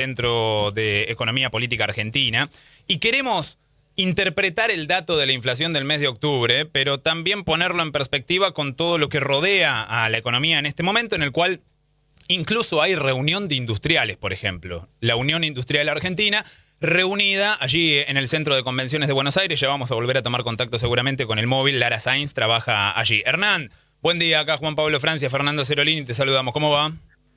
Centro de Economía Política Argentina, y queremos interpretar el dato de la inflación del mes de octubre, pero también ponerlo en perspectiva con todo lo que rodea a la economía en este momento, en el cual incluso hay reunión de industriales, por ejemplo. La Unión Industrial Argentina reunida allí en el Centro de Convenciones de Buenos Aires. Ya vamos a volver a tomar contacto seguramente con el móvil. Lara Sainz trabaja allí. Hernán, buen día. Acá Juan Pablo Francia, Fernando Cerolini, te saludamos. ¿Cómo va?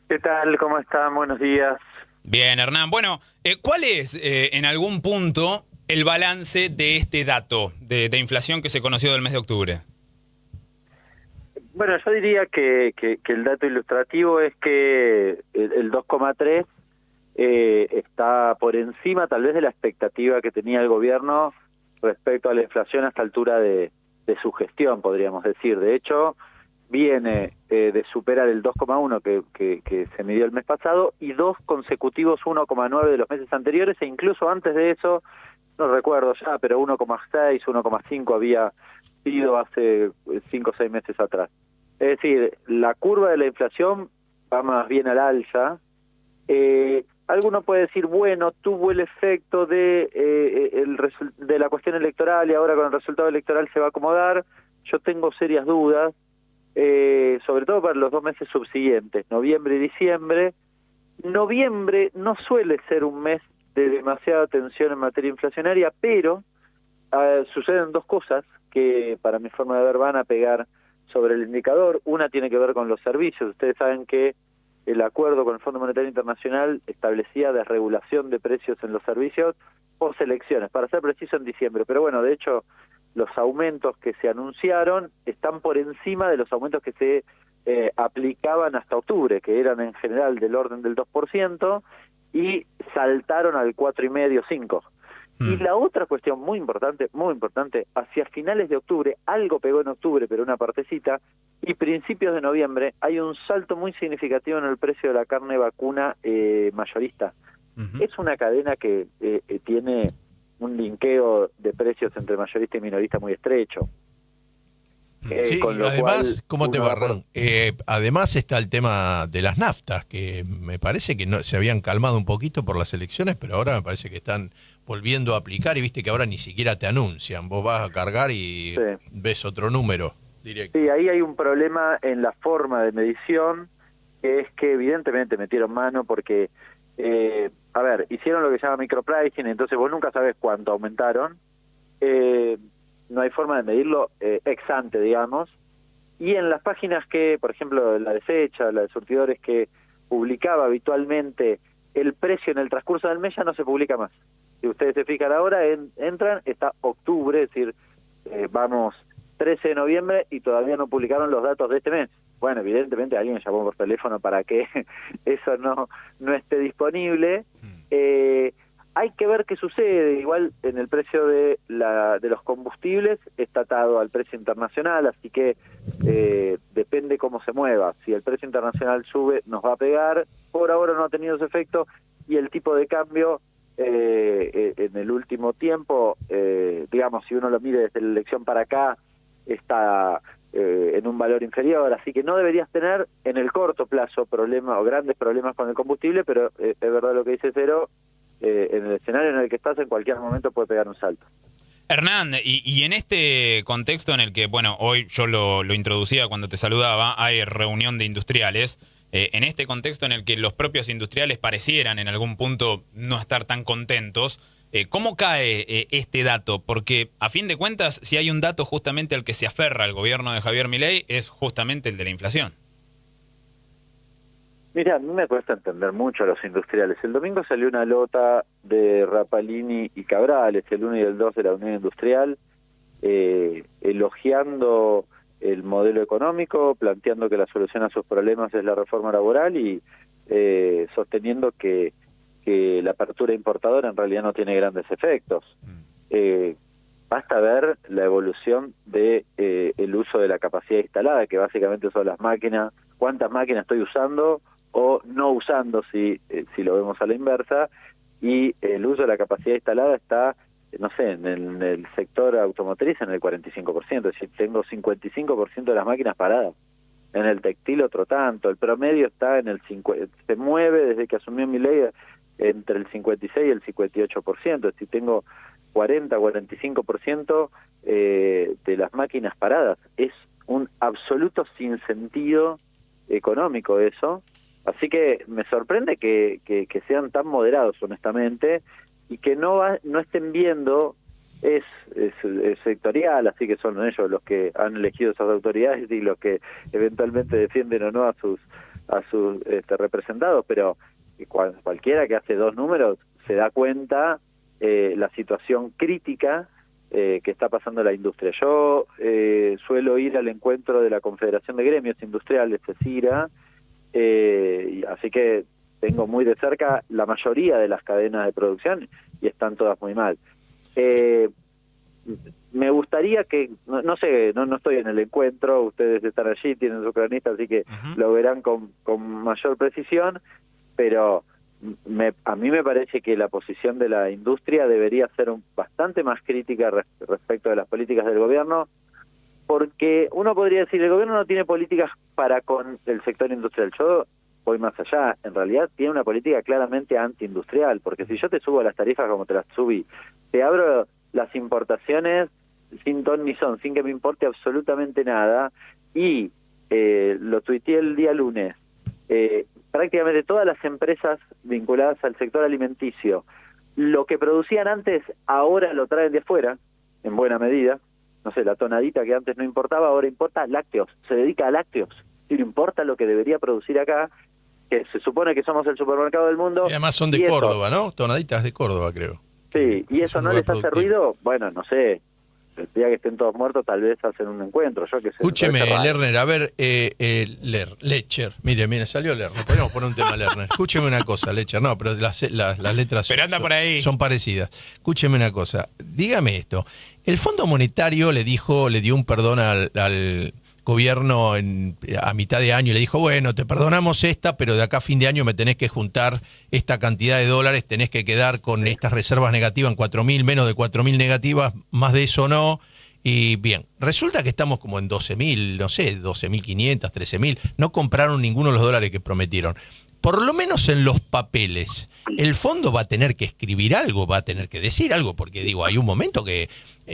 ¿Qué tal? ¿Cómo están? Buenos días. Bien, Hernán. Bueno, ¿cuál es en algún punto el balance de este dato de inflación que se conoció del mes de octubre? Bueno, yo diría que el dato ilustrativo es que el 2,3 está por encima tal vez de la expectativa que tenía el gobierno respecto a la inflación a esta altura de su gestión, podríamos decir. De hecho, viene de superar el 2,1 que se midió el mes pasado y dos consecutivos 1,9 de los meses anteriores, e incluso antes de eso, no recuerdo ya, pero 1,6, 1,5 había sido hace 5 o 6 meses atrás. Es decir, la curva de la inflación va más bien al alza. Alguno puede decir, bueno, tuvo el efecto de la cuestión electoral y ahora con el resultado electoral se va a acomodar. Yo tengo serias dudas, sobre todo para los 2 meses subsiguientes, noviembre y diciembre. Noviembre no suele ser un mes de demasiada tensión en materia inflacionaria, pero suceden dos cosas que para mi forma de ver van a pegar sobre el indicador. Una tiene que ver con los servicios. Ustedes saben que el acuerdo con el Fondo Monetario Internacional establecía desregulación de precios en los servicios post elecciones, para ser preciso en diciembre. Pero bueno, de hecho, los aumentos que se anunciaron están por encima de los aumentos que se aplicaban hasta octubre, que eran en general del orden del 2%, y saltaron al 4,5, 5%. Y la otra cuestión muy importante, hacia finales de octubre, algo pegó en octubre, pero una partecita, y principios de noviembre, hay un salto muy significativo en el precio de la carne vacuna mayorista. Es una cadena que tiene un linkeo de precios entre mayorista y minorista muy estrecho. Sí, además, ¿cómo te va, Ron? Además está el tema de las naftas, que me parece que no se habían calmado un poquito por las elecciones, pero ahora me parece que están volviendo a aplicar, y viste que ahora ni siquiera te anuncian, vos vas a cargar y ves otro número directo. Sí, ahí hay un problema en la forma de medición, que es que evidentemente metieron mano porque, hicieron lo que se llama micropricing, entonces vos nunca sabés cuánto aumentaron, no hay forma de medirlo ex ante, digamos, y en las páginas que, por ejemplo, la de Fecha, la de Surtidores, que publicaba habitualmente el precio en el transcurso del mes, ya no se publica más. Si ustedes se fijan ahora, entran, está octubre, es decir, vamos 13 de noviembre y todavía no publicaron los datos de este mes. Bueno, evidentemente alguien llamó por teléfono para que eso no esté disponible. Hay que ver qué sucede. Igual en el precio de los combustibles está atado al precio internacional, así que depende cómo se mueva. Si el precio internacional sube, nos va a pegar. Por ahora no ha tenido ese efecto, y el tipo de cambio en el último tiempo, digamos, si uno lo mide desde la elección para acá, está en un valor inferior, así que no deberías tener en el corto plazo problemas o grandes problemas con el combustible, pero es verdad lo que dice Cero, en el escenario en el que estás en cualquier momento puede pegar un salto. Hernán, y en este contexto en el que, bueno, hoy yo lo introducía cuando te saludaba, hay reunión de industriales, en este contexto en el que los propios industriales parecieran en algún punto no estar tan contentos, ¿cómo cae este dato? Porque a fin de cuentas, si hay un dato justamente al que se aferra el gobierno de Javier Milei, es justamente el de la inflación. Mira, a mí me cuesta entender mucho a los industriales. El domingo salió una nota de Rapalini y Cabrales, el 1 y el 2 de la Unión Industrial, elogiando el modelo económico, planteando que la solución a sus problemas es la reforma laboral y sosteniendo que la apertura importadora en realidad no tiene grandes efectos. Basta ver la evolución de el uso de la capacidad instalada, que básicamente son las máquinas, cuántas máquinas estoy usando o no usando, si lo vemos a la inversa, y el uso de la capacidad instalada está, no sé, en el sector automotriz en el 45%, es decir, tengo 55% de las máquinas paradas. En el textil otro tanto, el promedio está en el 50%, se mueve desde que asumió Milei entre el 56 y el 58%, es decir, tengo 40-45% de las máquinas paradas. Es un absoluto sinsentido económico eso, así que me sorprende que sean tan moderados, honestamente, y que no estén viendo, es sectorial, así que son ellos los que han elegido esas autoridades y los que eventualmente defienden o no a sus representados, pero cualquiera que hace dos números se da cuenta la situación crítica que está pasando la industria. Yo suelo ir al encuentro de la Confederación de Gremios Industriales, CECIRA, así que tengo muy de cerca la mayoría de las cadenas de producción y están todas muy mal. Me gustaría que, no sé, no estoy en el encuentro, ustedes están allí, tienen su cronista, así que lo verán con mayor precisión, pero a mí me parece que la posición de la industria debería ser bastante más crítica respecto de las políticas del gobierno, porque uno podría decir, el gobierno no tiene políticas para con el sector industrial. Yo voy más allá, en realidad tiene una política claramente antiindustrial, porque si yo te subo las tarifas como te las subí, te abro las importaciones sin ton ni son, sin que me importe absolutamente nada, y lo tuiteé el día lunes, prácticamente todas las empresas vinculadas al sector alimenticio, lo que producían antes, ahora lo traen de afuera, en buena medida. No sé, la tonadita que antes no importaba, ahora importa lácteos, se dedica a lácteos, y no importa lo que debería producir acá, que se supone que somos el supermercado del mundo. Y además son de Córdoba, ¿no? Tonaditas de Córdoba, creo. Sí, y eso no les hace ruido, bueno, no sé, el día que estén todos muertos tal vez hacen un encuentro, yo qué sé. Escúcheme, Lerner, a ver, Lecher, mire, salió Lerner, podemos poner un tema Lerner. Escúcheme una cosa, Lecher, no, pero las letras pero anda por ahí. Son parecidas. Escúcheme una cosa, dígame esto, el Fondo Monetario le dio un perdón al gobierno a mitad de año, le dijo, bueno, te perdonamos esta, pero de acá a fin de año me tenés que juntar esta cantidad de dólares, tenés que quedar con estas reservas negativas en 4.000, menos de 4.000 negativas, más de eso no. Y bien, resulta que estamos como en 12.000, no sé, 12.500, 13.000, no compraron ninguno de los dólares que prometieron. Por lo menos en los papeles, el fondo va a tener que escribir algo, va a tener que decir algo, porque digo, hay un momento que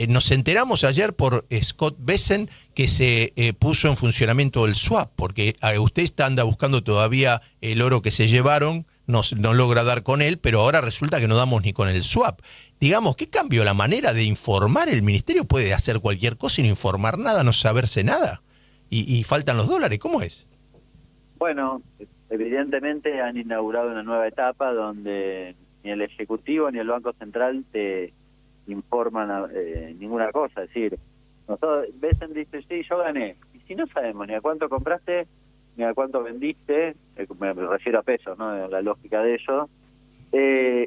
nos enteramos ayer por Scott Bessent que se puso en funcionamiento el swap, porque usted anda buscando todavía el oro que se llevaron, no logra dar con él, pero ahora resulta que no damos ni con el swap. Digamos, ¿qué cambió la manera de informar? ¿El ministerio puede hacer cualquier cosa y no informar nada, no saberse nada? ¿Y faltan los dólares? ¿Cómo es? Bueno, evidentemente han inaugurado una nueva etapa donde ni el Ejecutivo ni el Banco Central te informan ninguna cosa. Es decir, nosotros Bessent dice, sí, yo gané. Y si no sabemos ni a cuánto compraste, ni a cuánto vendiste, me refiero a pesos, ¿no? La lógica de ellos.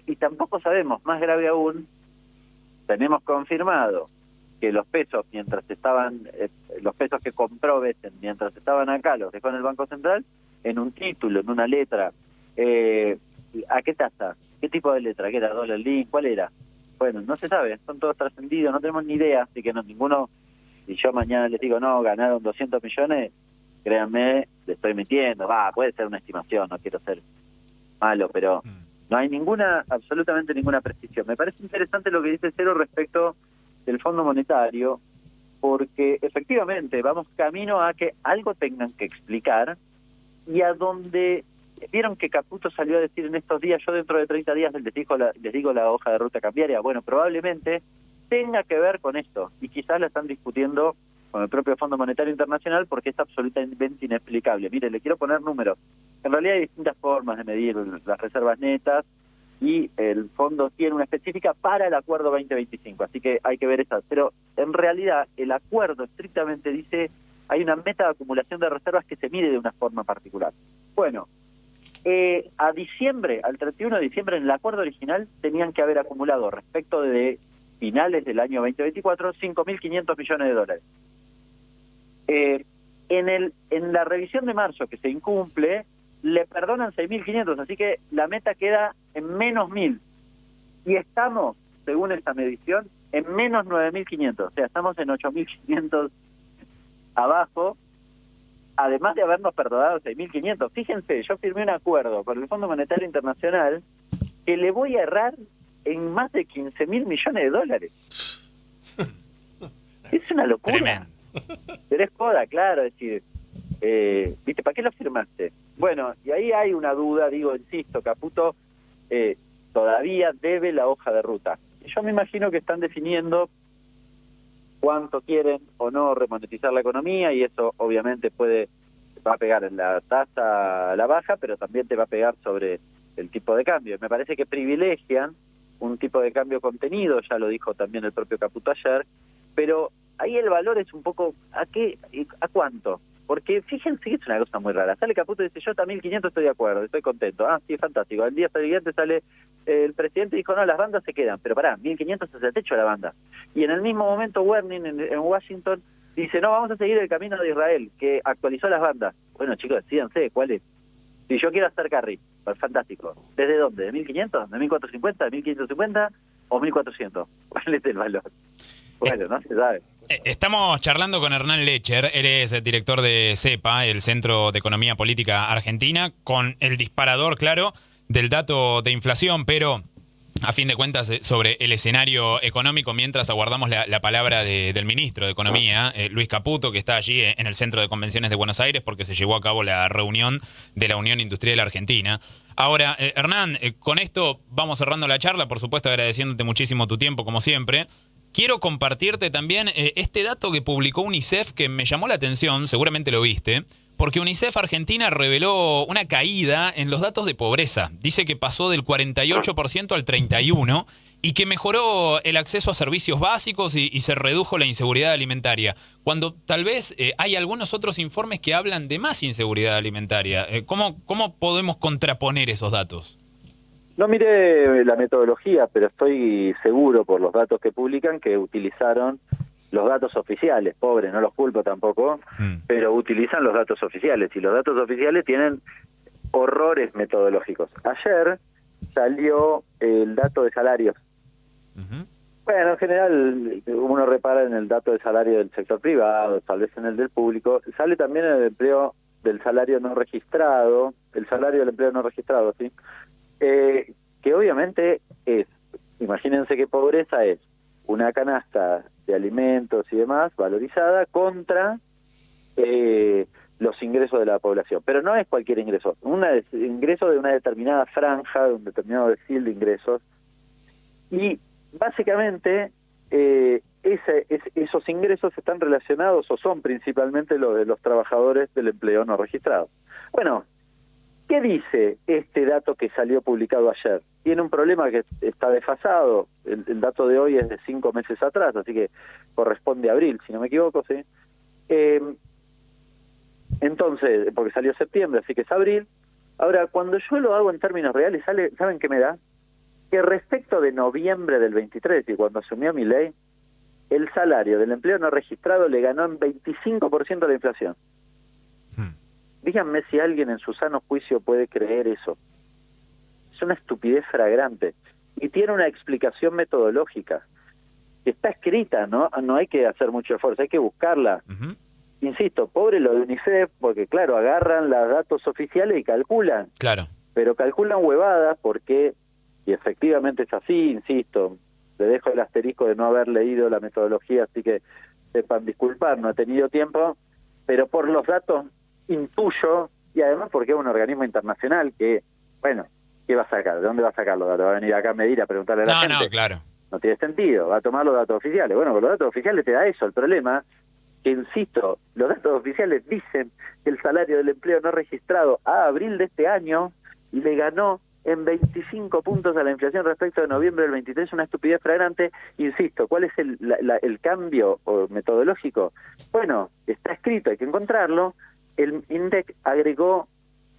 Y tampoco sabemos, más grave aún, tenemos confirmado que los pesos, mientras estaban, los pesos que compró Bessent, mientras estaban acá, los dejó en el Banco Central, en un título, en una letra. ¿A qué tasa? ¿Qué tipo de letra? ¿Qué era? ¿Dólar link? ¿Cuál era? Bueno, no se sabe, son todos trascendidos, no tenemos ni idea, así que ninguno, si yo mañana les digo, no, ganaron 200 millones, créanme, le estoy mintiendo, puede ser una estimación, no quiero ser malo, pero no hay absolutamente ninguna precisión. Me parece interesante lo que dice Cero respecto del Fondo Monetario, porque efectivamente vamos camino a que algo tengan que explicar, y a donde vieron que Caputo salió a decir en estos días, yo dentro de 30 días les digo la hoja de ruta cambiaria. Bueno, probablemente tenga que ver con esto, y quizás la están discutiendo con el propio Fondo Monetario Internacional porque es absolutamente inexplicable. Mire, le quiero poner números. En realidad hay distintas formas de medir las reservas netas, y el fondo tiene una específica para el acuerdo 2025, así que hay que ver esa. Pero en realidad el acuerdo estrictamente dice hay una meta de acumulación de reservas que se mide de una forma particular. Bueno, a diciembre, al 31 de diciembre, en el acuerdo original tenían que haber acumulado respecto de finales del año 2024 $5.500 millones. En la revisión de marzo que se incumple, le perdonan 6.500, así que la meta queda en menos 1.000. Y estamos, según esta medición, en menos 9.500, o sea, estamos en 8.500 abajo, además de habernos perdonado 6.500. Fíjense, yo firmé un acuerdo con el Fondo Monetario Internacional que le voy a errar en más de 15.000 millones de dólares. Es una locura. Tremendo. Pero es joda, claro, es decir, ¿viste? ¿Para qué lo firmaste? Bueno, y ahí hay una duda, insisto, Caputo todavía debe la hoja de ruta. Y yo me imagino que están definiendo cuánto quieren o no remonetizar la economía, y eso obviamente va a pegar en la tasa a la baja, pero también te va a pegar sobre el tipo de cambio. Me parece que privilegian un tipo de cambio contenido, ya lo dijo también el propio Caputo ayer, pero ahí el valor es un poco, ¿a cuánto? Porque fíjense que es una cosa muy rara. Sale Caputo y dice, yo hasta 1.500 estoy de acuerdo, estoy contento. Ah, sí, fantástico. El día siguiente sale el presidente y dijo, no, las bandas se quedan. Pero pará, 1.500 es el techo de la banda. Y en el mismo momento Werning en Washington dice, no, vamos a seguir el camino de Israel, que actualizó las bandas. Bueno, chicos, decídanse, ¿cuál es? Si yo quiero hacer carry, pues fantástico. ¿Desde dónde? ¿De 1.500? ¿De 1.450? ¿De 1.550? ¿O 1.400? ¿Cuál es el valor? Bueno, no se sabe. Estamos charlando con Hernán Lecher, él es el director de CEPA, el Centro de Economía Política Argentina, con el disparador, claro, del dato de inflación, pero a fin de cuentas sobre el escenario económico, mientras aguardamos la palabra del ministro de Economía, Luis Caputo, que está allí en el Centro de Convenciones de Buenos Aires, porque se llevó a cabo la reunión de la Unión Industrial Argentina. Ahora, Hernán, con esto vamos cerrando la charla, por supuesto agradeciéndote muchísimo tu tiempo, como siempre. Quiero compartirte también este dato que publicó UNICEF que me llamó la atención, seguramente lo viste, porque UNICEF Argentina reveló una caída en los datos de pobreza. Dice que pasó del 48% al 31% y que mejoró el acceso a servicios básicos y se redujo la inseguridad alimentaria. Cuando tal vez hay algunos otros informes que hablan de más inseguridad alimentaria. ¿Cómo podemos contraponer esos datos? No miré la metodología, pero estoy seguro por los datos que publican que utilizaron los datos oficiales. Pobre, no los culpo tampoco, pero utilizan los datos oficiales, y los datos oficiales tienen horrores metodológicos. Ayer salió el dato de salarios. Bueno, en general uno repara en el dato de salario del sector privado, tal vez en el del público. Sale también el empleo del salario no registrado, el salario del empleo no registrado, ¿sí? Que obviamente imagínense que pobreza es una canasta de alimentos y demás valorizada contra los ingresos de la población. Pero no es cualquier ingreso, ingreso de una determinada franja, de un determinado decil de ingresos. Y básicamente esos ingresos están relacionados o son principalmente los de los trabajadores del empleo no registrado. Bueno, ¿qué dice este dato que salió publicado ayer? Tiene un problema que está desfasado. El dato de hoy es de 5 meses atrás, así que corresponde a abril, si no me equivoco, ¿sí? Entonces, porque salió septiembre, así que es abril. Ahora, cuando yo lo hago en términos reales, ¿saben qué me da? Que respecto de noviembre del 23, y cuando asumió Milei, el salario del empleo no registrado le ganó en 25% la inflación. Díganme si alguien en su sano juicio puede creer eso. Es una estupidez flagrante. Y tiene una explicación metodológica. Está escrita, ¿no? No hay que hacer mucho esfuerzo, hay que buscarla. Insisto, pobre lo de UNICEF, porque claro, agarran los datos oficiales y calculan. Claro. Pero calculan huevadas porque, y efectivamente es así, insisto, le dejo el asterisco de no haber leído la metodología, así que sepan disculpar, no he tenido tiempo, pero por los datos intuyo, y además porque es un organismo internacional que, bueno, ¿qué va a sacar? ¿De dónde va a sacar los datos? ¿Va a venir acá a medir, a preguntarle a la gente? No, claro. No tiene sentido, va a tomar los datos oficiales. Bueno, con los datos oficiales te da eso. El problema, que insisto, los datos oficiales dicen que el salario del empleo no registrado a abril de este año le ganó en 25 puntos a la inflación respecto de noviembre del 23, una estupidez flagrante. Insisto, ¿cuál es el cambio metodológico? Bueno, está escrito, hay que encontrarlo. El INDEC agregó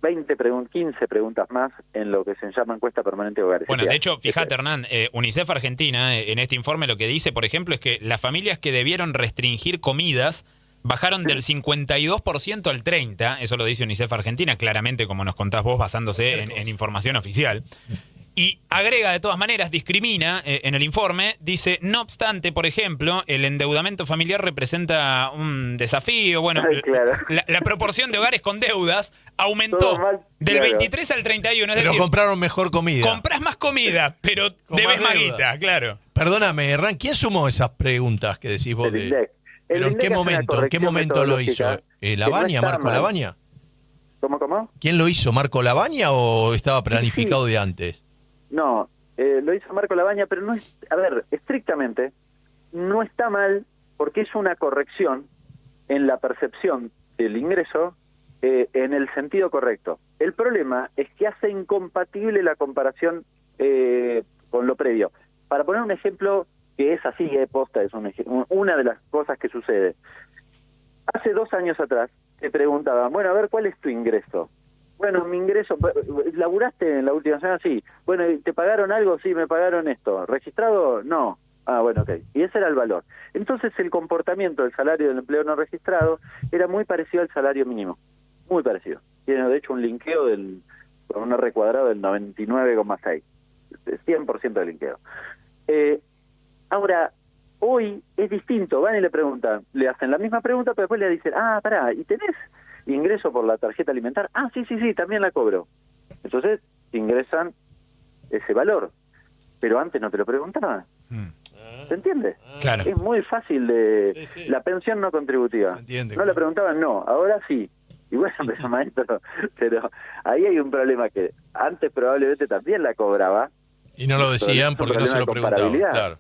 15 preguntas más en lo que se llama encuesta permanente de hogares. Bueno, de hecho, fíjate, Hernán, UNICEF Argentina en este informe lo que dice, por ejemplo, es que las familias que debieron restringir comidas bajaron del 52% al 30%, eso lo dice UNICEF Argentina, claramente, como nos contás vos, basándose en información oficial. Y agrega de todas maneras, discrimina en el informe, dice, no obstante, por ejemplo, el endeudamiento familiar representa un desafío. Bueno, claro. la proporción de hogares con deudas aumentó del 23 al 31. Es pero decir, compraron mejor comida. Comprás más comida, pero debes más guita, claro. Perdóname, Hernán, ¿quién sumó esas preguntas que decís vos? ¿Pero en qué momento lo hizo? ¿Labaña, Marco Labaña? ¿Cómo? ¿Quién lo hizo, Marco Labaña, o estaba planificado de antes? No, lo hizo Marco Labaña, pero no es, a ver, estrictamente, no está mal porque es una corrección en la percepción del ingreso en el sentido correcto. El problema es que hace incompatible la comparación con lo previo. Para poner un ejemplo que es así, posta, es una de las cosas que sucede. Hace 2 años atrás te preguntaban, bueno, a ver, ¿cuál es tu ingreso? Bueno, mi ingreso, ¿laburaste en la última semana? Sí. Bueno, ¿te pagaron algo? Sí, me pagaron esto. ¿Registrado? No. Ah, bueno, ok. Y ese era el valor. Entonces el comportamiento del salario del empleo no registrado era muy parecido al salario mínimo. Muy parecido. Tiene de hecho un linkeo con un R cuadrado del 99,6. 100% de linkeo. Ahora, hoy es distinto. Van y le preguntan, le hacen la misma pregunta, pero después le dicen, pará, ¿y tenés ingreso por la tarjeta alimentar? Sí, también la cobro. Entonces ingresan ese valor, pero antes no te lo preguntaban. ¿Se entiende? Claro. Es muy fácil la pensión no contributiva. No le preguntaban, no, ahora sí. Y bueno, pero maestro, pero ahí hay un problema que antes probablemente también la cobraba. Y no lo decían porque no se lo preguntaban. Claro.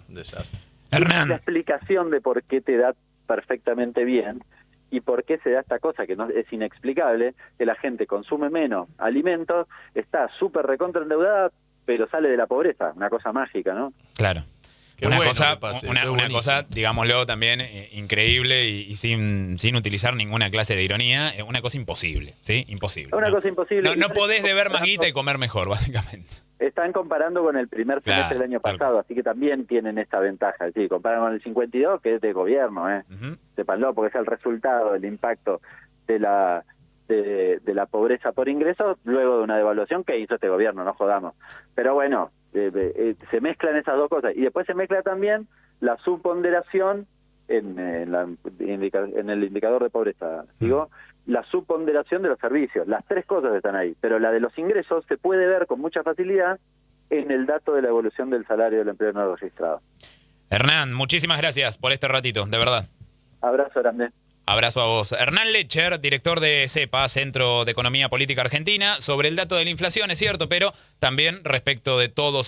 Desastre. Hernán. La explicación de por qué te da perfectamente bien y por qué se da esta cosa que no es inexplicable, que la gente consume menos alimentos, está súper recontra endeudada, pero sale de la pobreza, una cosa mágica, ¿no? Claro. Una cosa, digámoslo también, increíble y sin utilizar ninguna clase de ironía, una cosa imposible, ¿sí? Imposible. Una cosa imposible. No podés deber más guita y comer mejor, básicamente. Están comparando con el primer semestre del año pasado, así que también tienen esta ventaja. Sí, comparan con el 52, que es de gobierno, sépanlo, porque es el resultado, el impacto de la pobreza por ingresos luego de una devaluación que hizo este gobierno, no jodamos. Pero bueno, se mezclan esas dos cosas. Y después se mezcla también la subponderación en el indicador de pobreza, digo, la subponderación de los servicios. Las tres cosas están ahí, pero la de los ingresos se puede ver con mucha facilidad en el dato de la evolución del salario del empleo no registrado. Hernán, muchísimas gracias por este ratito, de verdad. Abrazo grande. Abrazo a vos. Hernán Lecher, director de CEPA, Centro de Economía Política Argentina, sobre el dato de la inflación, es cierto, pero también respecto de todos esos